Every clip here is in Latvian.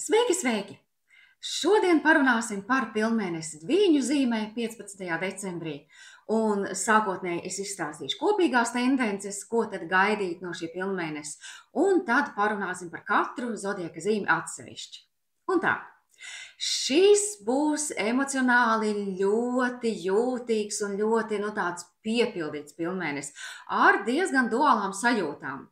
Sveiki, sveiki! Šodien parunāsim par pilnmēnesi Dvīņu zīmē 15. decembrī. Un sākotnēji es izstāstīšu kopīgās tendences, ko tad gaidīt no šī pilnmēnesa. Un tad parunāsim par katru zodiaka zīmi atsevišķi. Un tā. Šis būs emocionāli ļoti jūtīgs un ļoti tāds piepildīts pilnmēnesis ar diezgan duālām sajūtām.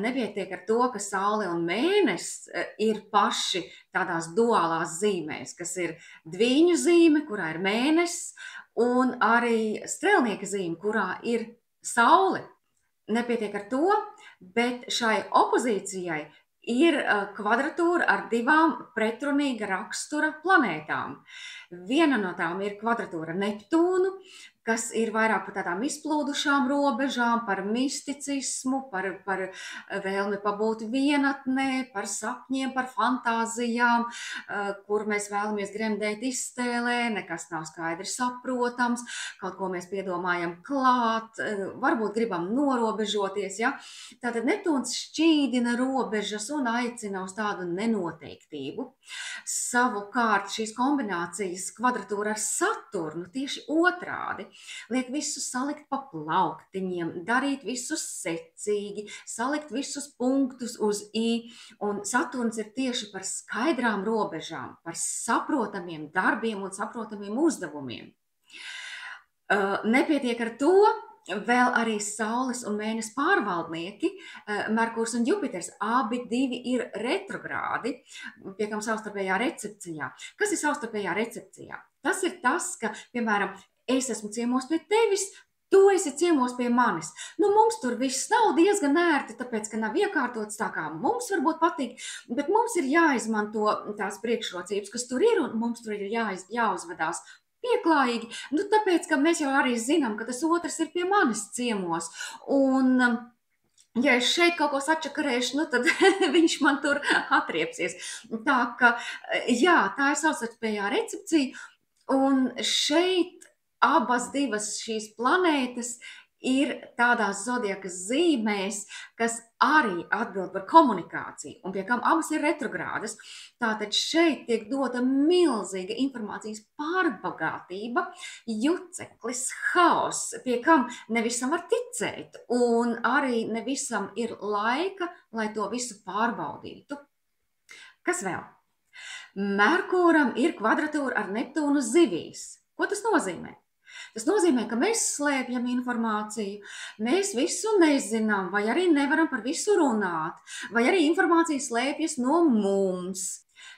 Nepietiek ar to, ka Saule un Mēnesis ir paši tādās duālās zīmēs, kas ir Dvīņu zīme, kurā ir Mēnesis, un arī Strēlnieka zīme, kurā ir Saule. Nepietiek ar to, bet šai opozīcijai ir kvadratūra ar divām pretrunīga rakstura planētām. Viena no tām ir kvadratūra Neptūnu, kas ir vairāk par tādām izplūdušām robežām, par misticismu, par vēlmi pabūt vienatnē, par sapņiem, par fantāzijām, kur mēs vēlamies gremdēt iztēlē, nekas nav skaidri saprotams, kaut ko mēs piedomājam klāt, varbūt gribam norobežoties, ja? Tātad Neptūns šķīdina robežas un aicina uz tādu nenoteiktību. Savukārt šīs kombinācijas kvadratūra ar Saturnu tieši otrādi liek visus salikt pa plauktiņiem, darīt visus secīgi, salikt visus punktus uz i, un Saturns ir tieši par skaidrām robežām, par saprotamiem darbiem un saprotamiem uzdevumiem. Nepietiek ar to, vēl arī Saules un Mēness pārvaldnieki, Merkurs un Jupiters, abi divi ir retrogrādi, pie kam savstarpējā recepcijā. Kas ir savstarpējā recepcijā? Tas ir tas, ka, piemēram, es esmu ciemos pie tevis, tu esi ciemos pie manis. Mums tur viss nav diezgan ērti, tāpēc, ka nav iekārtots tā, kā mums varbūt patīk, bet mums ir jāizmanto tās priekšrocības, kas tur ir, un mums tur ir jāuzvedās pieklājīgi, tāpēc, ka mēs jau arī zinām, ka tas otrs ir pie manis ciemos, un ja es šeit kaut ko sačakarēšu, tad viņš man tur atriepsies. Tā ka, jā, tā ir savstarpējā recepcija, un šeit abas divas šīs planētas ir tādās zodiakas zīmēs, kas arī atbild par komunikāciju, un pie kam abas ir retrogrādas. Tātad šeit tiek dota milzīga informācijas pārbagātība, juceklis, haoss, pie kam ne visam var ticēt, un arī ne visam ir laika, lai to visu pārbaudītu. Kas vēl? Merkūram ir kvadratūra ar Neptūnu zivīs. Ko tas nozīmē? Tas nozīmē, ka mēs slēpjam informāciju, mēs visu nezinām, vai arī nevaram par visu runāt, vai arī informācija slēpjas no mums.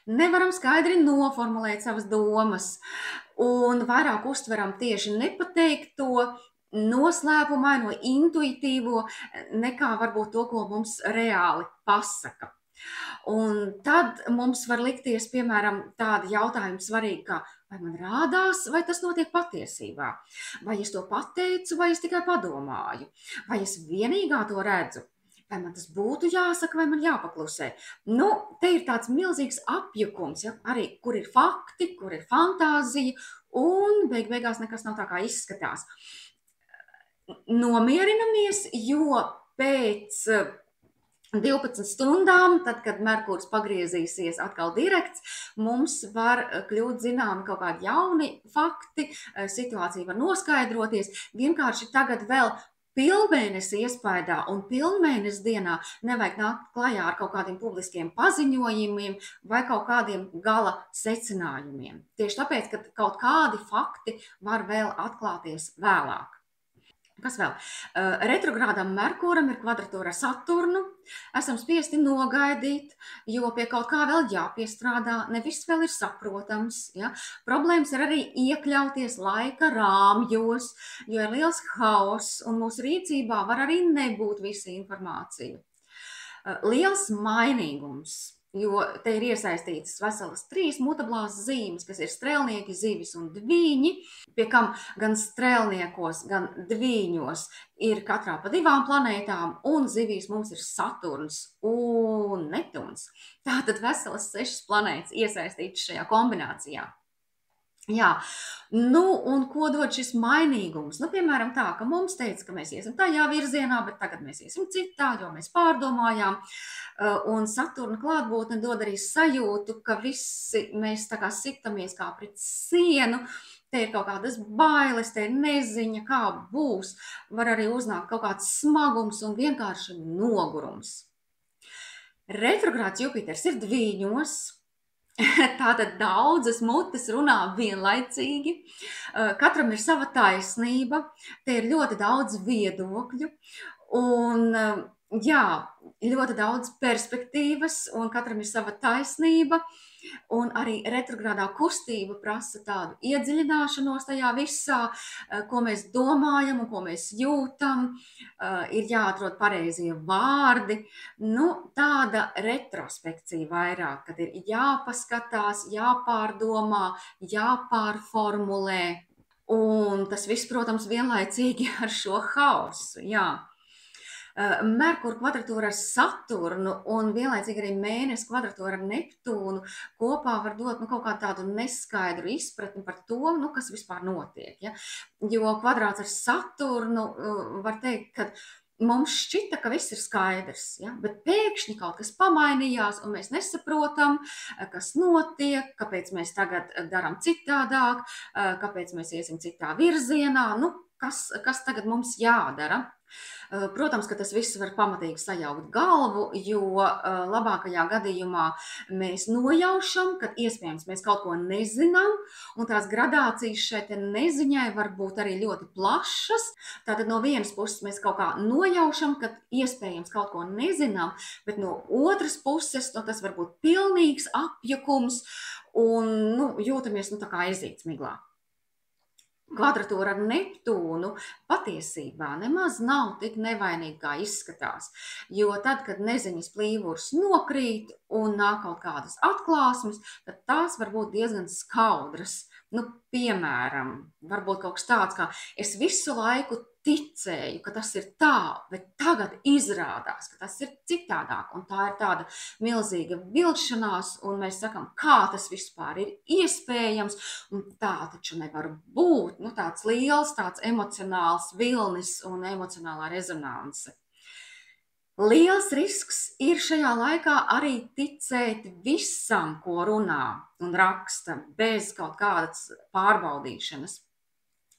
Nevaram skaidri noformulēt savas domas un vairāk uztveram tieši nepateikto, noslēpumaino, intuitīvo, nekā varbūt to, ko mums reāli pasaka. Un tad mums var likties, piemēram, tādi jautājumi svarīgi, kā vai man rādās, vai tas notiek patiesībā, vai es to pateicu, vai es tikai padomāju, vai es vienīgā to redzu, vai man tas būtu jāsaka, vai man jāpaklusē. Te ir tāds milzīgs apjukums, ja? Arī kur ir fakti, kur ir fantāzija, un beigās nekas nav tā, kā izskatās. Nomierinamies, jo pēc 12 stundām, tad, kad Merkurs pagriezīsies atkal direkts, mums var kļūt zināmi kaut kādi jauni fakti, situācija var noskaidroties. Vienkārši tagad vēl pilnmēnesi iespaidā un pilnmēnesi dienā nevajag nākt klajā ar kaut kādiem publiskiem paziņojumiem vai kaut kādiem gala secinājumiem. Tieši tāpēc, ka kaut kādi fakti var vēl atklāties vēlāk. Kas vēl? Retrogrādam Merkūram ir kvadratūra ar Saturnu. Esam spiesti nogaidīt, jo pie kaut kā vēl jāpiestrādā, ne viss vēl ir saprotams. Ja? Problēmas ir arī iekļauties laika rāmjos, jo ir liels haoss, un mūsu rīcībā var arī nebūt visa informācija. Liels mainīgums, jo te ir iesaistītas veselas 3 mutablās zīmes, kas ir strēlnieki, zivis un dvīņi, pie kam gan strēlniekos, gan dvīņos ir katrā pa 2 planētām, un zivīs mums ir Saturns un Neptūns. Tātad veselas 6 planētas iesaistītas šajā kombinācijā. Jā, nu, un ko dod šis mainīgums? Nu, piemēram, tā, ka mums teica, ka mēs iesim tajā virzienā, bet tagad mēs iesim citā, jo mēs pārdomājām. Un Saturna klātbūtne dod arī sajūtu, ka visi mēs tā kā sitamies kā pret sienu. Te ir kaut kādas bailes, te ir neziņa, kā būs. Var arī uznākt kaut kāds smagums un vienkārši nogurums. Retrogrāds Jupiters ir Dvīņos. Tātad daudzas mutes runā vienlaicīgi, katram ir sava taisnība, te ir ļoti daudz viedokļu un, jā, ļoti daudz perspektīvas un katram ir sava taisnība. Un arī retrogrādā kustība prasa tādu iedziļināšanos tajā visā, ko mēs domājam un ko mēs jūtam. Ir jāatrod pareizie vārdi. Nu, tāda retrospekcija vairāk, kad ir jāpaskatās, jāpārdomā, jāpārformulē. Un tas viss, protams, vienlaicīgi ar šo haosu, jā. Merkura kvadratūra ar Saturnu un vienlaicīgi arī Mēness kvadratūra ar Neptūnu kopā var dot kaut kādu tādu neskaidru izpratni par to, kas vispār notiek. Ja? Jo kvadrāts ar Saturnu var teikt, ka mums šķita, ka viss ir skaidrs, ja? Bet pēkšņi kaut kas pamainījās un mēs nesaprotam, kas notiek, kāpēc mēs tagad darām citādāk, kāpēc mēs iesim citā virzienā, kas tagad mums jādara. Protams, ka tas viss var pamatīgi sajaukt galvu, jo labākajā gadījumā mēs nojaušam, ka iespējams mēs kaut ko nezinām, un tās gradācijas šai neziņai var būt arī ļoti plašas. Tātad no vienas puses mēs kaut kā nojaušam, ka iespējams kaut ko nezinām, bet no otras puses tas var būt pilnīgs apjukums un jūtamies tā kā aizīts miglā. Kvadratūra ar Neptūnu patiesībā nemaz nav tik nevainīga, kā izskatās. Jo tad, kad neziņas plīvurs nokrīt un nāk kaut kādas atklāsmes, tad tās var būt diezgan skaudras. Piemēram, varbūt kaut kas tāds, kā es visu laiku ticēju, ka tas ir tā, bet tagad izrādās, ka tas ir citādāk. Un tā ir tāda milzīga vilšanās, un mēs sakam, kā tas vispār ir iespējams, un tā taču nevar būt. Tāds liels, tāds emocionāls vilnis un emocionālā rezonanse. Liels risks ir šajā laikā arī ticēt visam, ko runā un raksta, bez kaut kādas pārbaudīšanas.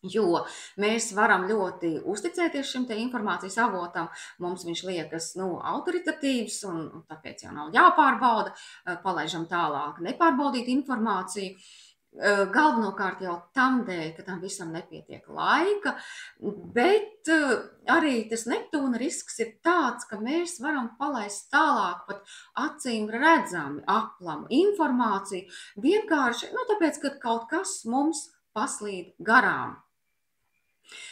Jo mēs varam ļoti uzticēties šim informācijas avotam, mums viņš liekas autoritatīvs, un tāpēc jau nav jāpārbauda, palaižam tālāk nepārbaudīt informāciju. Galvenokārt jau tam dēļ, ka tam visam nepietiek laika, bet arī tas Neptūna risks ir tāds, ka mēs varam palaist tālāk pat acīm redzami aplamu informāciju, vienkārši tāpēc, ka kaut kas mums paslīd garām.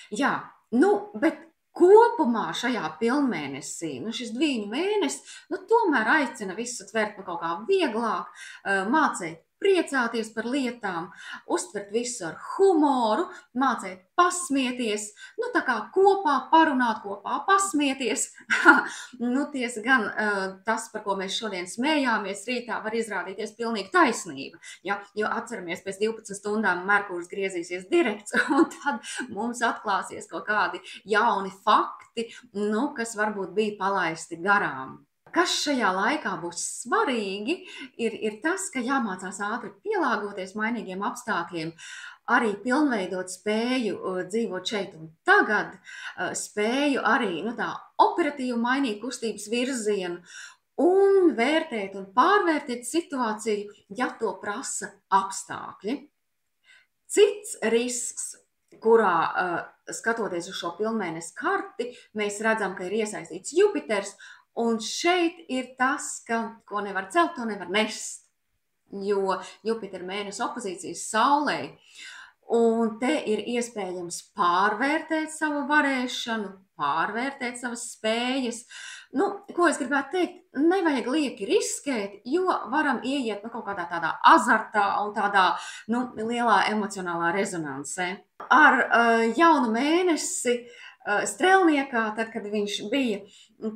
Jā, bet kopumā šajā pilnmēnesī, šis Dvīņu mēnesis, tomēr aicina visu tvert kaut kā vieglāk, mācīt priecāties par lietām, uztvert visu ar humoru, mācīt pasmieties, tā kā kopā parunāt, kopā pasmieties. Tiesa gan tas, par ko mēs šodien smējāmies rītā, var izrādīties pilnīgi taisnība, ja? Jo atceramies, pēc 12 stundām Merkurs griezīsies direkts, un tad mums atklāsies kaut kādi jauni fakti, kas varbūt bija palaisti garām. Kas šajā laikā būs svarīgi, ir tas, ka jāmācās ātri pielāgoties mainīgiem apstākļiem, arī pilnveidot spēju dzīvot šeit un tagad, spēju arī tā operatīvi mainīt kustības virzienu un vērtēt un pārvērtēt situāciju, ja to prasa apstākļi. Cits risks, kurā skatoties uz šo pilnmēnesi karti, mēs redzam, ka ir iesaistīts Jupiters. Un šeit ir tas, ko nevar celt, to nevar nest, jo Jupitera Mēness opozīcijas Saulei. Un te ir iespējams pārvērtēt savu varēšanu, pārvērtēt savas spējas. Ko es gribētu teikt, nevajag lieki riskēt, jo varam ieiet kaut kādā tādā azartā un tādā lielā emocionālā rezonansē. Ar jaunu mēnesi strēlniekā, tad, kad viņš bija,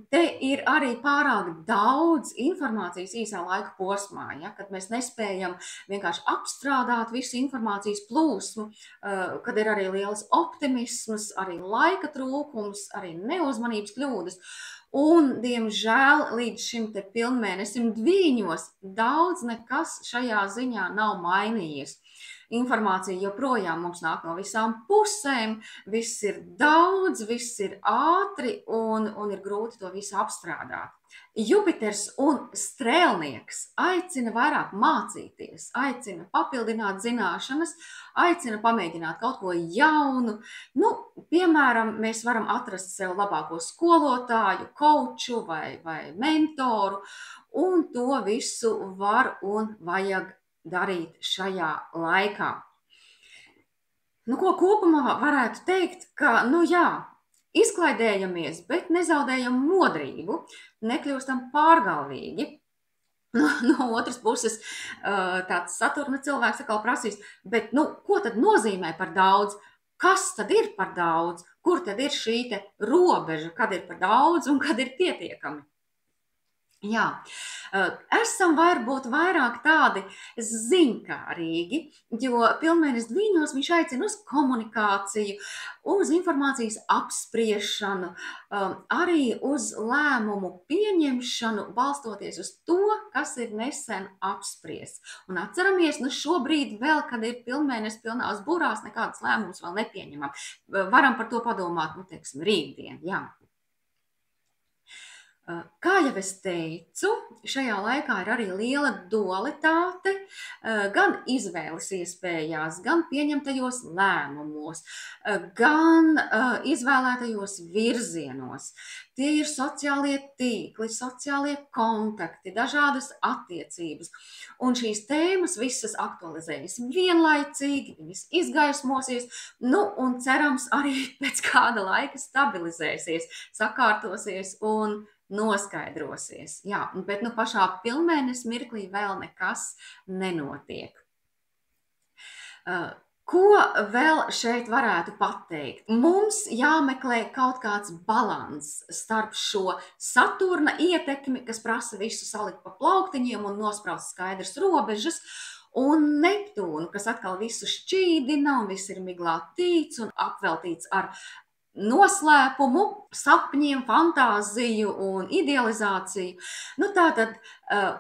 te ir arī pārāk daudz informācijas īsā laika posmā, ja, kad mēs nespējam vienkārši apstrādāt visu informācijas plūsmu, kad ir arī liels optimisms, arī laika trūkums, arī neuzmanības kļūdas. Un, diemžēl, līdz šim te pilnmēnesim dvīņos daudz nekas šajā ziņā nav mainījies. Informācija joprojām mums nāk no visām pusēm, viss ir daudz, viss ir ātri un ir grūti to visu apstrādāt. Jupiters un strēlnieks aicina vairāk mācīties, aicina papildināt zināšanas, aicina pamēģināt kaut ko jaunu. Nu, piemēram, mēs varam atrast sev labāko skolotāju, koču vai mentoru, un to visu var un vajag darīt šajā laikā. Nu, ko kopumā varētu teikt, ka, nu jā, izklaidējamies, bet nezaudējam modrību, nekļūstam pārgalvīgi. No otras puses, tāds Saturna cilvēks atkal prasīs, bet, nu, ko tad nozīmē par daudz? Kas tad ir par daudz? Kur tad ir šī te robeža, kad ir par daudz un kad ir pietiekami? Jā, esam varbūt vairāk tādi ziņkārīgi, jo pilnmēnesis dvīņos viņš aicina uz komunikāciju, uz informācijas apspriešanu, arī uz lēmumu pieņemšanu, balstoties uz to, kas ir nesen apspriests. Un atceramies, nu šobrīd vēl, kad ir pilnmēnesis pilnās burās, nekādas lēmumus vēl nepieņemam. Varam par to padomāt, nu, teiksim, rītdien, jā. Kā jau es teicu, šajā laikā ir arī liela dualitāte, gan izvēles iespējās, gan pieņemtajos lēmumos, gan izvēlētajos virzienos. Tie ir sociālie tīkli, sociālie kontakti, dažādas attiecības. Un šīs tēmas visas aktualizējas vienlaicīgi, viņas izgaismosies, nu un cerams arī pēc kāda laika stabilizēsies, sakārtosies un noskaidrosies. Jā, bet nu pašā pilnmēnesis mirklī vēl nekas nenotiek. Ko vēl šeit varētu pateikt? Mums jāmeklē kaut kāds balans starp šo Saturna ietekmi, kas prasa visu salikt pa plauktiņiem un nospraust skaidras robežas, un Neptūnu, kas atkal visu šķīdina un viss ir miglātīts un apveltīts ar noslēpumu, sapņiem, fantāziju un idealizāciju. Nu, tātad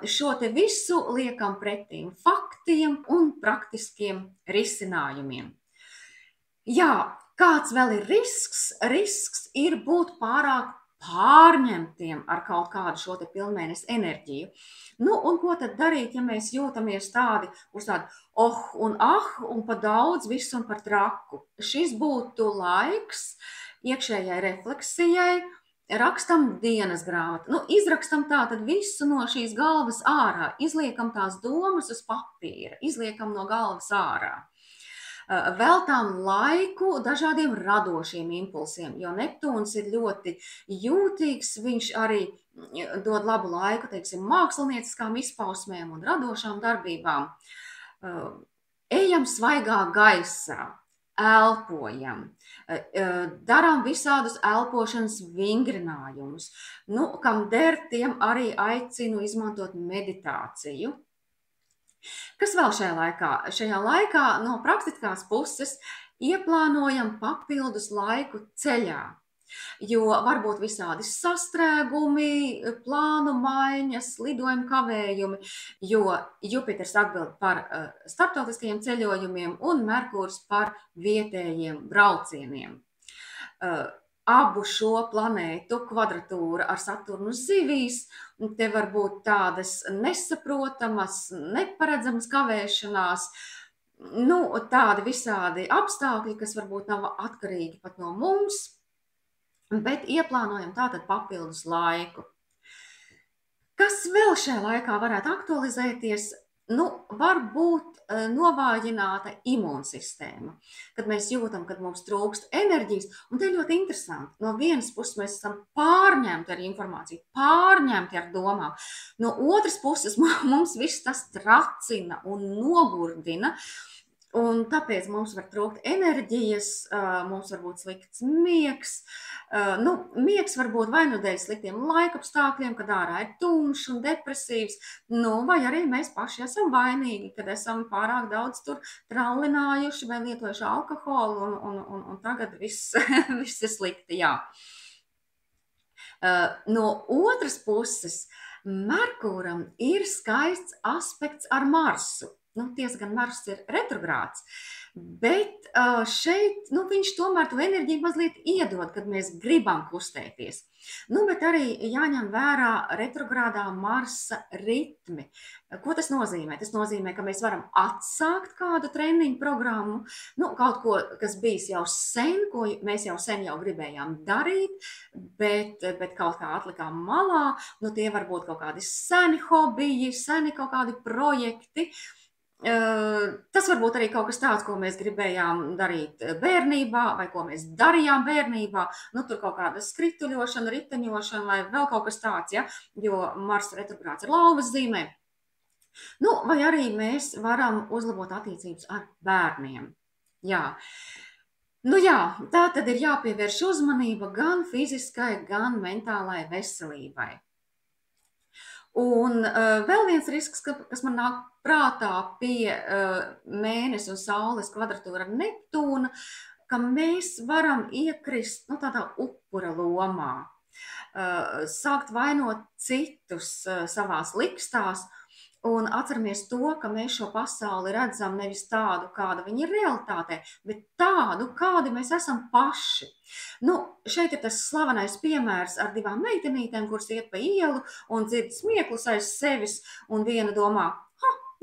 šo te visu liekam pretīm faktiem un praktiskiem risinājumiem. Jā, kāds vēl ir risks? Risks ir būt pārāk pārņemtiem ar kaut kādu šo te pilnmēnesi enerģiju. Nu, un ko tad darīt, ja mēs jūtamies tādi uz tādu un pa daudz visu un par traku? Šis būtu laiks iekšējai refleksijai, rakstam dienas grāmatu. Nu, izrakstam tātad visu no šīs galvas ārā, izliekam tās domas uz papīra, izliekam no galvas ārā. Veltām laiku dažādiem radošiem impulsiem, jo Neptūns ir ļoti jūtīgs, viņš arī dod labu laiku, teiksim, mākslinieciskām izpausmēm un radošām darbībām. Ejam svaigā gaisā, elpojam, darām visādus elpošanas vingrinājumus. Nu, kam der, tiem arī aicinu izmantot meditāciju. Kas vēl šajā laikā? Šajā laikā no praktiskās puses ieplānojam papildus laiku ceļā, jo var būt visādi sastrēgumi, plānu maiņas, lidojumu kavējumi, jo Jupiters atbild par starptautiskajiem ceļojumiem un Merkurs par vietējiem braucieniem. Abu šo planētu kvadratūra ar Saturnu zivīs, te var būt tādas nesaprotamas, neparedzamas kavēšanās, nu, tādi visādi apstākļi, kas varbūt nav atkarīgi pat no mums, bet ieplānojam tātad papildus laiku. Kas vēl šajā laikā varētu aktualizēties? Nu, var būt novājināta imūnsistēma, kad mēs jūtam, kad mums trūkst enerģijas, un te ļoti interesanti. No vienas puses mēs esam pārņemti ar informāciju, pārņemti ar domām. No otras puses mums viss tas tracina un nogurdina, Un tāpēc mums var trūkt enerģijas, mums var būt slikts miegs. Nu, miegs var būt vai nu dēļ sliktiem laikapstākļiem, kad ārā ir tumšs un depresīvs, nu, vai arī mēs paši esam vainīgi, kad esam pārāk daudz tur trallinājuši vai lietojuši alkoholu, un tagad viss, viss ir slikti, jā. No otras puses, Merkūram ir skaists aspekts ar Marsu. Nu, tiesa gan Mars ir retrogrāds, bet šeit viņš tomēr to enerģiju mazliet iedod, kad mēs gribam kustēties. Nu, bet arī jāņem vērā retrogrādā Marsa ritmi. Ko tas nozīmē? Tas nozīmē, ka mēs varam atsākt kādu treniņu programmu, nu, kaut ko, kas bijis jau sen, ko mēs jau sen gribējām darīt, bet kaut kā atlikām malā. Nu, tie var būt kaut kādi seni hobiji, seni kaut kādi projekti. Tas var būt arī kaut kas tāds, ko mēs gribējām darīt bērnībā, vai ko mēs darījām bērnībā. Nu, tur kaut kāda skrituļošana, riteņošana, vai vēl kaut kas tāds, ja? Jo Marsa retrogrāds ir lauvas zīmē. Nu, vai arī mēs varam uzlabot attiecības ar bērniem. Jā. Nu jā, tā tad ir jāpievērš uzmanība gan fiziskai, gan mentālai veselībai. Un vēl viens risks, kas man nāk prātā pie Mēnesa un Saules kvadratūra ar Neptūnu, ka mēs varam iekrist tādā upura lomā, sākt vainot citus savās likstās. Un atceramies to, ka mēs šo pasauli redzam nevis tādu, kāda viņa ir realitātē, bet tādu, kādi mēs esam paši. Nu, šeit ir tas slavenais piemērs ar divām meitenītēm, kuras iet pa ielu un dzird smieklus aiz sevis, un viena domā,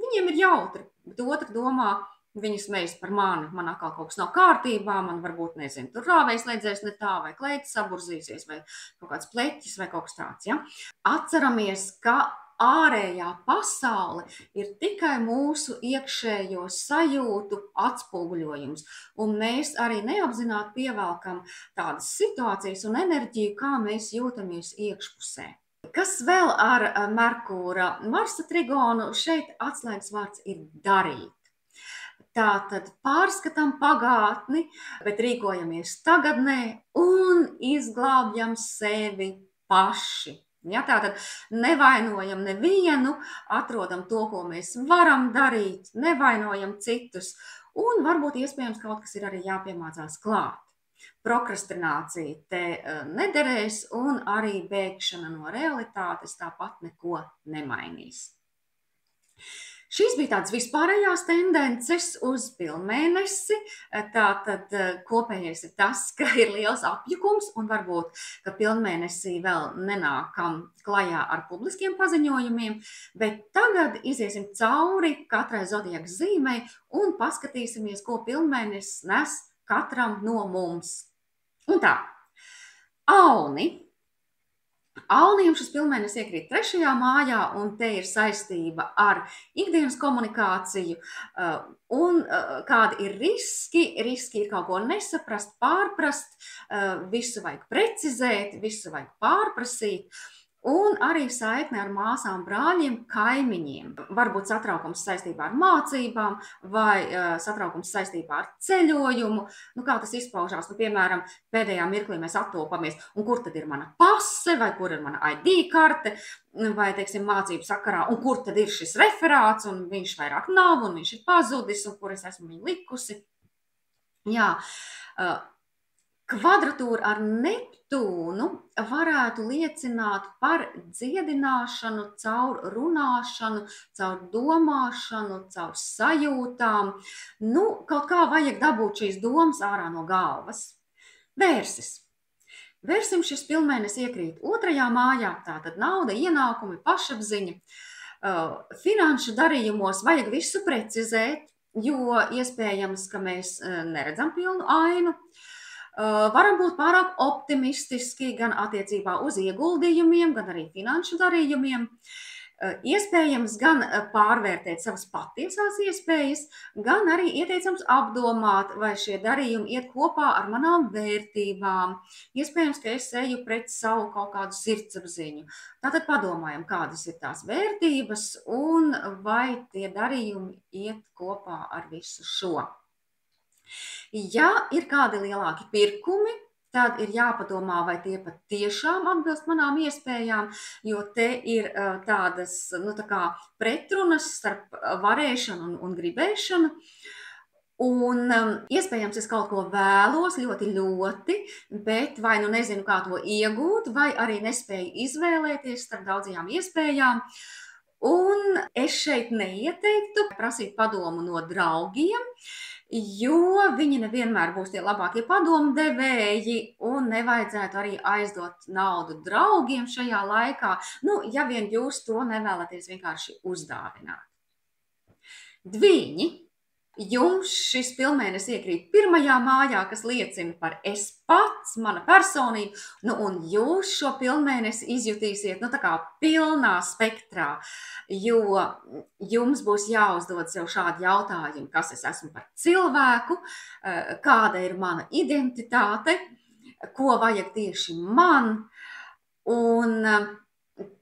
viņiem ir jautri, bet otra domā, viņas smejas par mani, man atkal kaut kas nav kārtībā, man varbūt, nezinu, tur rāvējs ledzēs ne tā, vai kleitis saburzīsies, vai kaut kāds pleķis, vai kaut kas tāds, ja? Atceramies, ka ārējā pasaule ir tikai mūsu iekšējo sajūtu atspoguļojums, un mēs arī neapzināti pievelkam tādas situācijas un enerģiju, kā mēs jūtamies iekšpusē. Kas vēl ar Merkūra Marsa trigonu? Šeit atslēgas vārds ir darīt. Tātad pārskatām pagātni, bet rīkojamies tagadnē un izglābjam sevi paši. Ja, tātad nevainojam nevienu, atrodam to, ko mēs varam darīt, nevainojam citus, un varbūt iespējams kaut kas ir arī jāpiemācās klāt. Prokrastinācija te nederēs, un arī bēgšana no realitātes tāpat neko nemainīs. Šīs bija tādas vispārējās tendences uz pilnmēnesi. Tātad kopējais ir tas, ka ir liels apjukums un varbūt, ka pilnmēnesī vēl nenākam klajā ar publiskiem paziņojumiem, bet tagad iziesim cauri katrai zodiaka zīmei un paskatīsimies, ko pilnmēnesis nes katram no mums. Un tā, Auni. Auniem šis pilnmēnesis iekrīt 3. mājā, un te ir saistība ar ikdienas komunikāciju, un kādi ir riski. Riski ir kaut ko nesaprast, pārprast, visu vajag precizēt, visu vajag pārprasīt. Un arī saikne ar māsām, brāļiem, kaimiņiem. Varbūt satraukums saistībā ar mācībām vai satraukums saistībā ar ceļojumu. Nu, kā tas izpaužās? Nu, piemēram, pēdējā mirklī mēs attopamies, un kur tad ir mana pase, vai kur ir mana ID karte, vai, teiksim, mācību sakarā, un kur tad ir šis referāts, un viņš vairāk nav, un viņš ir pazudis, un kur es esmu viņu likusi. Jā, kvadratūra ar Neptūnu varētu liecināt par dziedināšanu caur runāšanu, caur domāšanu, caur sajūtām. Nu, kaut kā vajag dabūt šīs domas ārā no galvas. Vērsis. Vērsim šis pilnmēnesis iekrīt 2. mājā, tātad nauda, ienākumi, pašapziņa. Finanšu darījumos vajag visu precizēt, jo iespējams, ka mēs neredzam pilnu ainu. Varam būt pārāk optimistiski gan attiecībā uz ieguldījumiem, gan arī finanšu darījumiem. Iespējams gan pārvērtēt savas patiesās iespējas, gan arī ieteicams apdomāt, vai šie darījumi iet kopā ar manām vērtībām. Iespējams, ka es eju pret savu kaut kādu sirdsapziņu. Tātad padomājam, kādas ir tās vērtības un vai tie darījumi iet kopā ar visu šo. Ja ir kādi lielāki pirkumi, tad ir jāpadomā, vai tie pat tiešām atbilst manām iespējām, jo te ir tādas tā kā pretrunas starp varēšanu un gribēšanu. Un iespējams, es kaut ko vēlos ļoti, bet vai nu nezinu, kā to iegūt, vai arī nespēju izvēlēties starp daudzajām iespējām. Un es šeit neieteiktu prasīt padomu no draugiem, jo viņi nevienmēr būs tie labākie padomdevēji un nevajadzētu arī aizdot naudu draugiem šajā laikā, ja vien jūs to nevēlaties vienkārši uzdāvināt. Dviņi. Jums šis pilnmēnesis iekrīt pirmajā mājā, kas liecina par es pats, mana personība, un jūs šo pilnmēnesi izjutīsiet, tā kā pilnā spektrā, jo jums būs jāuzdod sev šādi jautājumi, kas es esmu par cilvēku, kāda ir mana identitāte, ko vajag tieši man, un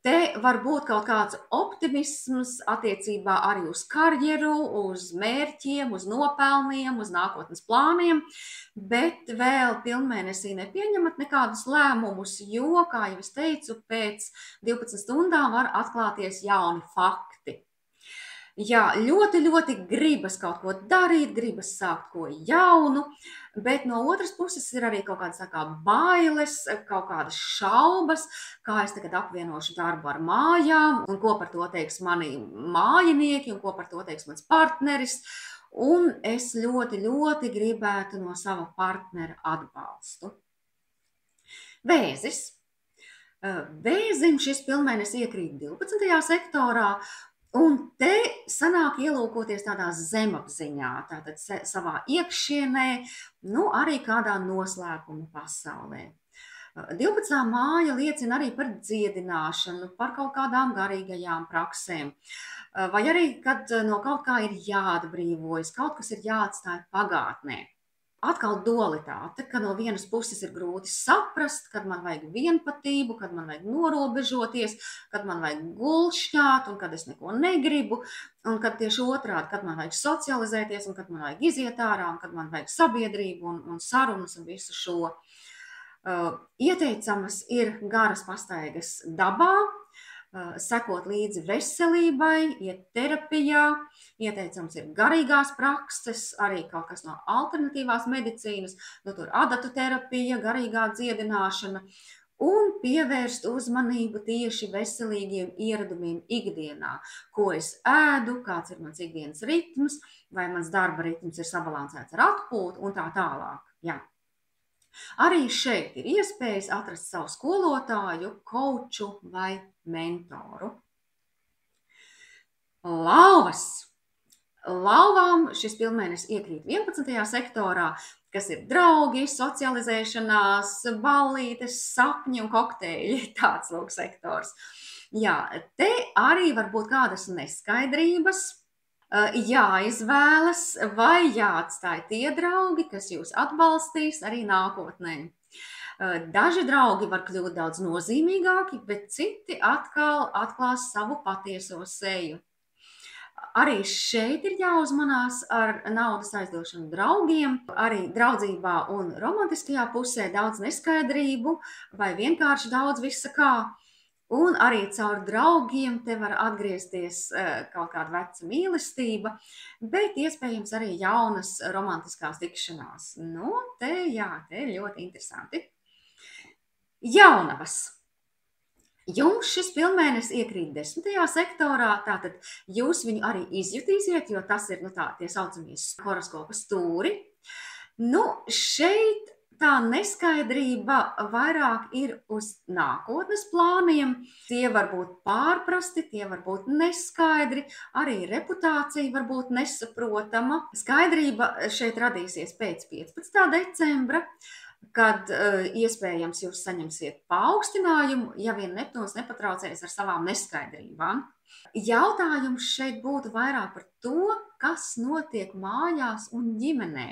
te var būt kaut kāds optimisms attiecībā arī uz karjeru, uz mērķiem, uz nopelniem, uz nākotnes plāniem, bet vēl pilnmēnesī nepieņemat nekādus lēmumus, jo, kā jau es teicu, pēc 12 stundām var atklāties jauni fakti. Jā, ļoti gribas kaut ko darīt, gribas sākt ko jaunu, bet no otras puses ir arī kaut kādas bailes, kaut kādas šaubas, kā es tagad apvienošu darbu ar mājām, un ko par to teiks mani mājinieki, un ko par to teiks mans partneris, un es ļoti gribētu no sava partnera atbalstu. Vēzis. Vēzim šis pilnmēnesis iekrīt 12. sektorā, un te sanāk ielūkoties tādā zemapziņā, tātad savā iekšienē, arī kādā noslēpuma pasaulē. 12. māja liecina arī par dziedināšanu, par kaut kādām garīgajām praksēm, vai arī, kad no kaut kā ir jāatbrīvojas, kaut kas ir jāatstāj pagātnē. Atkal dualitāte, ka no vienas puses ir grūti saprast, kad man vajag vienpatību, kad man vajag norobežoties, kad man vajag gulšķāt un kad es neko negribu, un kad tieši otrādi, kad man vajag socializēties un kad man vajag iziet ārā un kad man vajag sabiedrību un sarunas un visu šo. Ieteicamas ir garas pastaigas dabā, sekot līdzi veselībai, iet terapijā, ieteicams ir garīgās prakses, arī kaut kas no alternatīvās medicīnas, tur adatu terapija, garīgā dziedināšana, un pievērst uzmanību tieši veselīgiem ieradumiem ikdienā, ko es ēdu, kāds ir mans ikdienas ritms, vai mans darba ritms ir sabalansēts ar atpūtu un tā tālāk. Jā. Arī šeit ir iespējas atrast savu skolotāju, kauču vai mentoru. Lauvas. Lauvām šis pilnmēnesis iekrīt 11. sektorā, kas ir draugi, socializēšanās, ballītes, sapņi un kokteļi, tāds lūk sektors. Jā, te arī var būt kādas neskaidrības, jāizvēlas vai jāatstāj tie draugi, kas jūs atbalstīs arī nākotnē. Daži draugi var kļūt daudz nozīmīgāki, bet citi atkal atklās savu patieso seju. Arī šeit ir jāuzmanās ar naudas aizdošanu draugiem, arī draudzībā un romantiskajā pusē daudz neskaidrību vai vienkārši daudz visa kā. Un arī caur draugiem te var atgriezties kaut kāda veca mīlestība, bet iespējams arī jaunas romantiskās tikšanās. Te ļoti interesanti. Jaunavas. Jums šis pilnmēnesis iekrīt 10. sektorā, tātad jūs viņu arī izjutīsiet, jo tas ir tie saucamie horoskopa stūri. Šeit tā neskaidrība vairāk ir uz nākotnes plāniem. Tie var būt pārprasti, tie var būt neskaidri, arī reputācija var būt nesaprotama. Skaidrība šeit radīsies pēc 15. decembra. kad iespējams jūs saņemsiet paaugstinājumu, ja vien Neptūns nepatraucēs ar savām neskaidrībām. Jautājums šeit būtu vairāk par to, kas notiek mājās un ģimenē.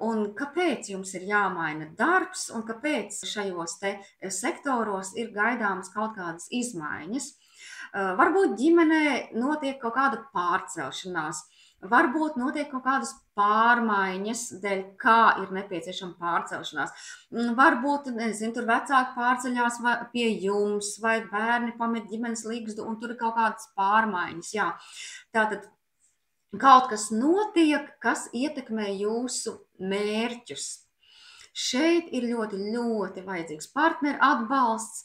Un kāpēc jums ir jāmaina darbs, un kāpēc šajos te sektoros ir gaidāmas kaut kādas izmaiņas. Varbūt ģimenē notiek kaut kāda pārcelšanās, varbūt notiek kaut kādas pārmaiņas, dēļ kā ir nepieciešama pārcelšanās. Varbūt, nezinu, tur vecāki pārceļās pie jums, vai bērni pamet ģimenes ligzdu, un tur ir kaut kādas pārmaiņas. Jā. Tātad kaut kas notiek, kas ietekmē jūsu mērķus. Šeit ir ļoti, ļoti vajadzīgs partneru atbalsts,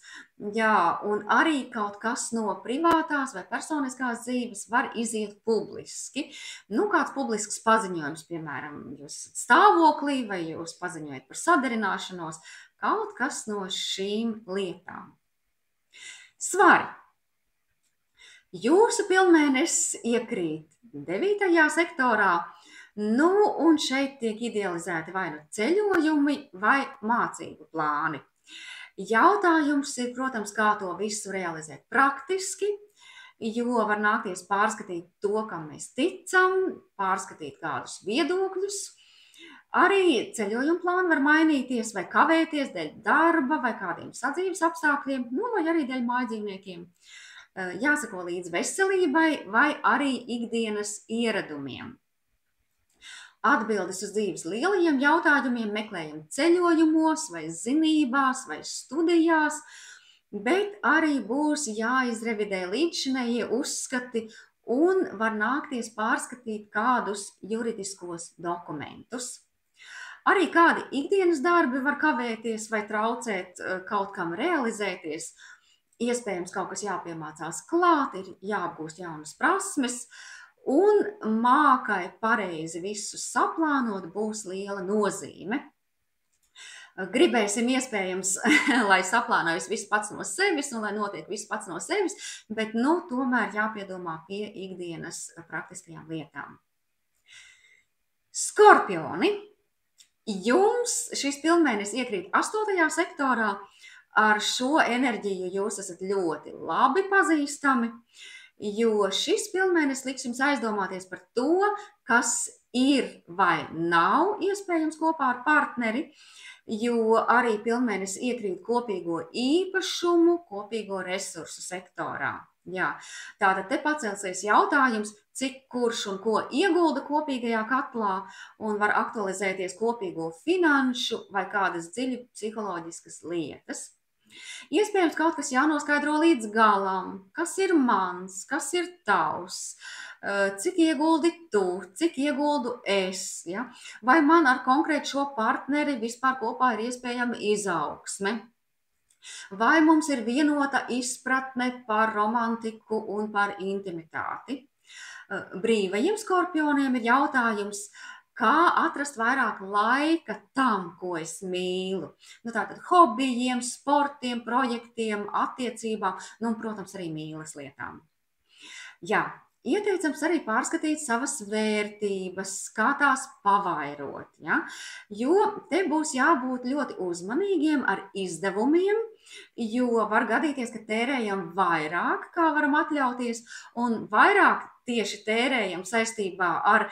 jā, un arī kaut kas no privātās vai personiskās dzīves var iziet publiski. Kāds publisks paziņojums, piemēram, jūs esat stāvoklī vai jūs paziņojat par sadarināšanos, kaut kas no šīm lietām. Svari. Jūsu pilnmēnesis iekrīt 9. sektorā, un šeit tiek idealizēti vai nu ceļojumi vai mācību plāni. Jautājums ir, protams, kā to visu realizēt praktiski, jo var nākties pārskatīt to, kam mēs ticam, pārskatīt kādus viedokļus. Arī ceļojuma plāni var mainīties vai kavēties dēļ darba vai kādiem sadzīves apstākļiem, vai arī dēļ mājdzīvniekiem. Jāsako līdz veselībai vai arī ikdienas ieradumiem. Atbildes uz dzīves lielajiem jautājumiem meklējam ceļojumos vai zinībās vai studijās, bet arī būs jāizrevidē līdzšinējie uzskati un var nākties pārskatīt kādus juridiskos dokumentus. Arī kādi ikdienas darbi var kavēties vai traucēt kaut kam realizēties. Iespējams, kaut kas jāpiemācās klāt, ir jāapgūst jaunas prasmes, un mākai pareizi visu saplānot būs liela nozīme. Gribēsim iespējams, lai saplānojas viss pats no sevis un lai notiek viss pats no sevis, bet tomēr jāpiedomā pie ikdienas praktiskajām lietām. Skorpioni. Jums šis pilnmēnesis iekrīt 8. sektorā. Ar šo enerģiju jūs esat ļoti labi pazīstami, jo šis pilnmēnesis liks jums aizdomāties par to, kas ir vai nav iespējams kopā ar partneri, jo arī pilnmēnesis iekrīt kopīgo īpašumu, kopīgo resursu sektorā. Jā. Tātad te pacelsies jautājums, cik kurš un ko iegulda kopīgajā katlā, un var aktualizēties kopīgo finanšu vai kādas dziļi psiholoģiskas lietas. Iespējams, kaut kas jānoskaidro līdz galam, kas ir mans, kas ir tavs, cik ieguldi tu, cik ieguldu es, ja? Vai man ar konkrētu šo partneri vispār kopā ir iespējama izaugsme, vai mums ir vienota izpratne par romantiku un par intimitāti. Brīvajiem skorpioniem ir jautājums, kā atrast vairāk laika tam, ko es mīlu. Tātad hobijiem, sportiem, projektiem, attiecībām, un, protams, arī mīlas lietām. Jā, ieteicams arī pārskatīt savas vērtības, kā tās pavairot, ja? Jo te būs jābūt ļoti uzmanīgiem ar izdevumiem, jo var gadīties, ka tērējam vairāk, kā varam atļauties, un vairāk tieši tērējam saistībā ar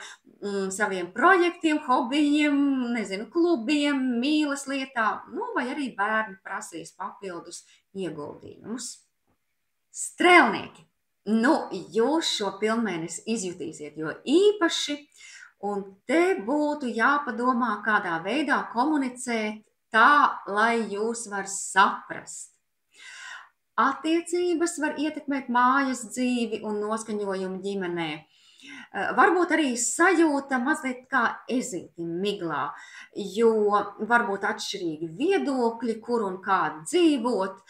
saviem projektiem, hobijiem, klubiem, mīlas lietām, vai arī bērni prasīs papildus ieguldījumus. Strēlnieki. Jūs šo pilnmēnesi izjutīsiet jo īpaši, un te būtu jāpadomā, kādā veidā komunicēt tā, lai jūs var saprast. Attiecības var ietekmēt mājas dzīvi un noskaņojumu ģimenē. Varbūt arī sajūta mazliet kā ezītim miglā, jo varbūt atšķirīgi viedokļi, kur un kā dzīvot,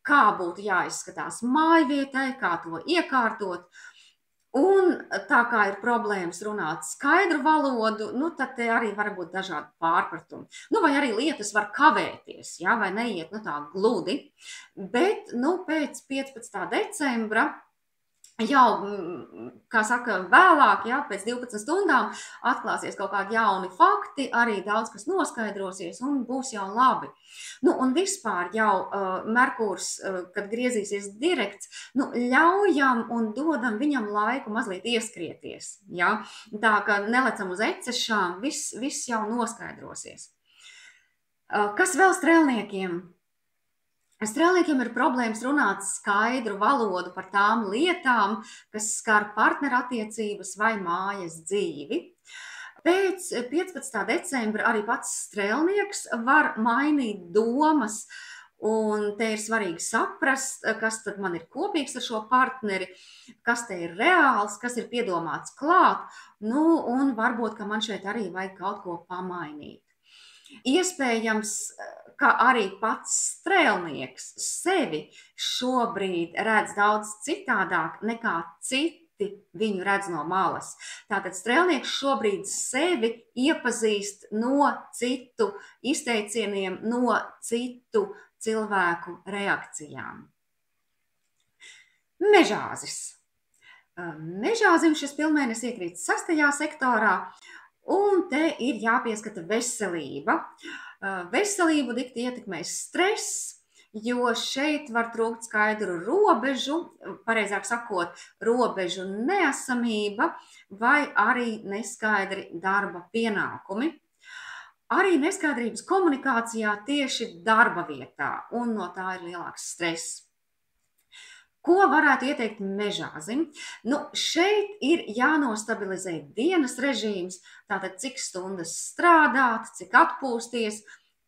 kā būtu jāizskatās mājvietai, kā to iekārtot. Un tā kā ir problēmas runāt skaidru valodu, tad te arī var būt dažādi pārpratumi. Vai arī lietas var kavēties, ja, vai neiet tā gludi. Bet pēc 15. decembra jau, kā saka, vēlāk, ja, pēc 12 stundām atklāsies kaut kādi jauni fakti, arī daudz kas noskaidrosies un būs jau labi. Nu, un vispār jau Merkūrs, kad griezīsies direkts, nu, ļaujam un dodam viņam laiku mazliet ieskrieties, ja? Tā, ka nelecam uz ecešām, viss jau noskaidrosies. Kas vēl strēlniekiem? Strēlniekiem ir problēmas runāt skaidru valodu par tām lietām, kas skar partnerattiecības vai mājas dzīvi. Pēc 15. decembra arī pats strēlnieks var mainīt domas, un te ir svarīgi saprast, kas tad man ir kopīgs ar šo partneri, kas te ir reāls, kas ir piedomāts klāt, nu, un varbūt, ka man šeit arī vajag kaut ko pamainīt. Iespējams, ka arī pats strēlnieks sevi šobrīd redz daudz citādāk nekā citi viņu redz no malas. Tātad strēlnieks šobrīd sevi iepazīst no citu izteicieniem, no citu cilvēku reakcijām. Mežāzis. Mežāzim šis pilnmēnesis iekrīt 6. sektorā, un te ir jāpieskata veselība. Veselību dikti ietekmēs stress, jo šeit var trūkt skaidru robežu, pareizāk sakot, robežu neesamība vai arī neskaidri darba pienākumi. Arī neskaidrības komunikācijā tieši darba vietā, un no tā ir lielāks stress. Ko varētu ieteikt mežāzim? Nu, šeit ir jānostabilizē dienas režīms, tātad cik stundas strādāt, cik atpūsties,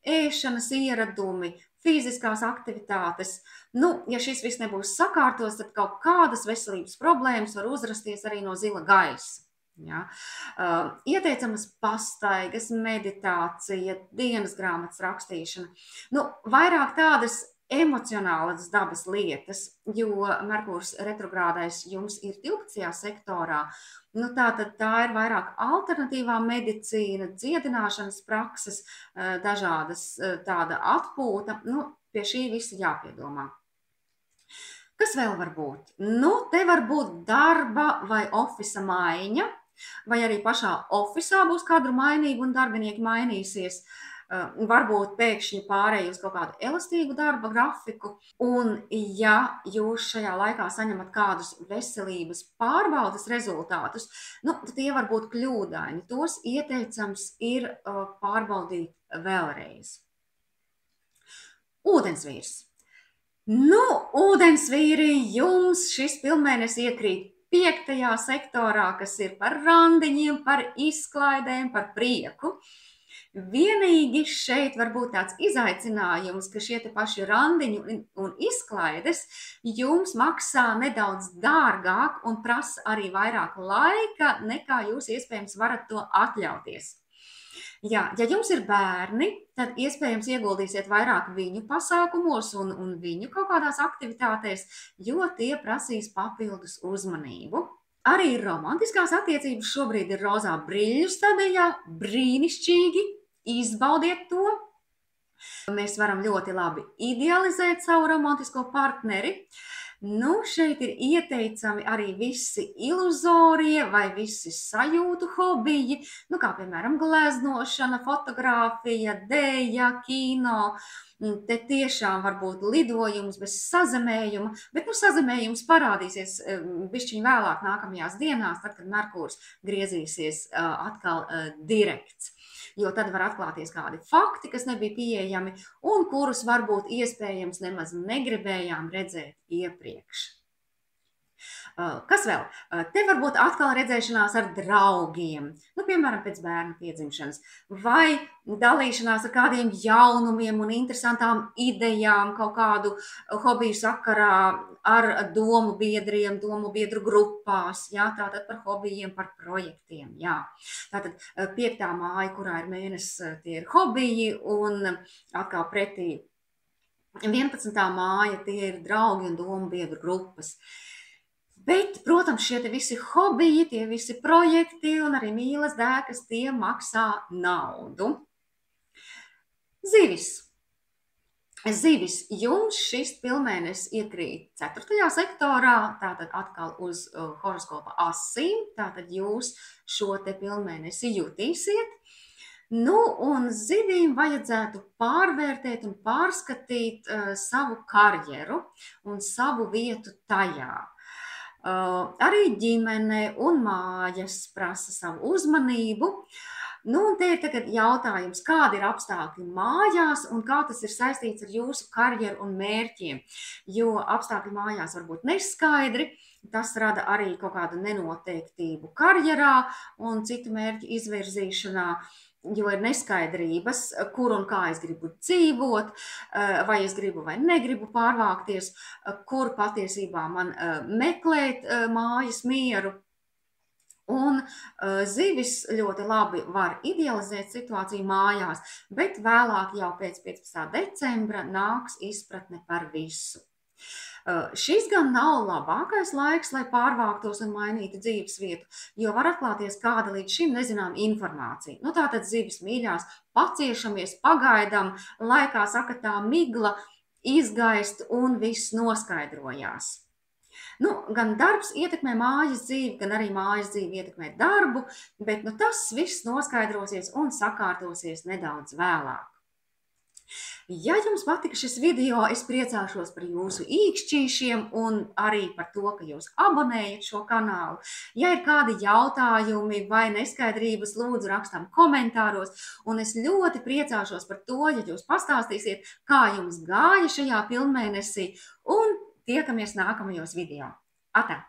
ēšanas ieradumi, fiziskās aktivitātes. Nu, ja šis viss nebūs sakārtos, tad kaut kādas veselības problēmas var uzrasties arī no zila gaisa. Ja. Ieteicamas pastaigas, meditācija, dienas grāmatas rakstīšana. Nu, vairāk tādas emocionālas dabas lietas, jo Merkūrs retrogrādais jums ir 12. sektorā. Nu, tā ir vairāk alternatīvā medicīna, dziedināšanas prakses, dažādas tāda atpūta. Nu, pie šī visa jāpiedomā. Kas vēl var būt? Nu, te var būt darba vai ofisa maiņa, vai arī pašā ofisā būs kādu mainību un darbinieki mainīsies. Varbūt pēkšņi pārēj uz kaut kādu elastīgu darba grafiku, un ja jūs šajā laikā saņemat kādus veselības pārbaudes rezultātus, nu, tad tie var būt kļūdaini. Tos ieteicams ir pārbaudīt vēlreiz. Ūdensvīrs. Nu, ūdensvīri, jums šis pilnmēnesis iekrīt 5. sektorā, kas ir par randiņiem, par izklaidēm, par prieku. Vienīgi šeit var būt tāds izaicinājums, ka šie te paši randiņi un izklaides jums maksā nedaudz dārgāk un prasa arī vairāk laika, nekā jūs iespējams varat to atļauties. Jā, ja jums ir bērni, tad iespējams ieguldīsiet vairāk viņu pasākumos un viņu kaut kādās aktivitātēs, jo tie prasīs papildus uzmanību. Arī romantiskās attiecības šobrīd ir rozā brīļu stadijā, brīnišķīgi, izbaudiet to. Mēs varam ļoti labi idealizēt savu romantisko partneri. Nu, šeit ir ieteicami arī visi iluzorie vai visi sajūtu hobiji, nu, kā piemēram gleznošana, fotografija, dēja, kino. Te tiešām var būt lidojums bez sazemējuma, bet sazemējums parādīsies bišķiņ vēlāk nākamajās dienās, tad, kad Merkūrs griezīsies atkal direkts. Jo tad var atklāties kādi fakti, kas nebija pieejami un kurus varbūt iespējams nemaz negribējām redzēt iepriekš. Kas vēl? Te var būt atkal redzēšanās ar draugiem, nu, piemēram, pēc bērna piedzimšanas, vai dalīšanās ar kādiem jaunumiem un interesantām idejām, kaut kādu hobiju sakarā ar domu biedriem, domu biedru grupās, jā, tātad par hobijiem, par projektiem, jā. Tātad 5. māja, kurā ir mēnesis, tie ir hobiji, un atkal pretī 11. māja, tie ir draugi un domu biedru grupas. Bet, protams, šie te visi hobiji, tie visi projekti un arī mīlas dēkas, tie maksā naudu. Zivis. Zivis, jums šis pilnmēnesis iekrīt 4. sektorā, tātad atkal uz horoskopa asīm, tātad jūs šo te pilnmēnesi jutīsiet. Nu, un zivīm vajadzētu pārvērtēt un pārskatīt savu karjeru un savu vietu tajā. Arī ģimene un mājas prasa savu uzmanību. Nu, un te ir tagad jautājums, kādi ir apstākļi mājās un kā tas ir saistīts ar jūsu karjeru un mērķiem, jo apstākļi mājās var būt neskaidri, tas rada arī kaut kādu nenoteiktību karjerā un citu mērķu izvirzīšanā, jo ir neskaidrības, kur un kā es gribu dzīvot, vai es gribu vai negribu pārvākties, kur patiesībā man meklēt mājas mieru. Un zivis ļoti labi var idealizēt situāciju mājās, bet vēlāk jau pēc 15. decembra nāks izpratne par visu. Šis gan nav labākais laiks, lai pārvāktos un mainītu dzīves vietu, jo var atklāties kāda līdz šim nezinām informācija. Nu, tātad zivis mīļās, paciešamies, pagaidam, lai, kā saka, tā migla izgaist un viss noskaidrojās. Nu, gan darbs ietekmē mājas dzīvi, gan arī mājas dzīvi ietekmē darbu, bet nu, tas viss noskaidrosies un sakārtosies nedaudz vēlāk. Ja jums patika šis video, es priecāšos par jūsu īkšķīšiem un arī par to, ka jūs abonējat šo kanālu. Ja ir kādi jautājumi vai neskaidrības, lūdzu rakstam komentāros, un es ļoti priecāšos par to, ja jūs pastāstīsiet, kā jums gāja šajā pilnmēnesī, un tiekamies nākamajos video. Atā!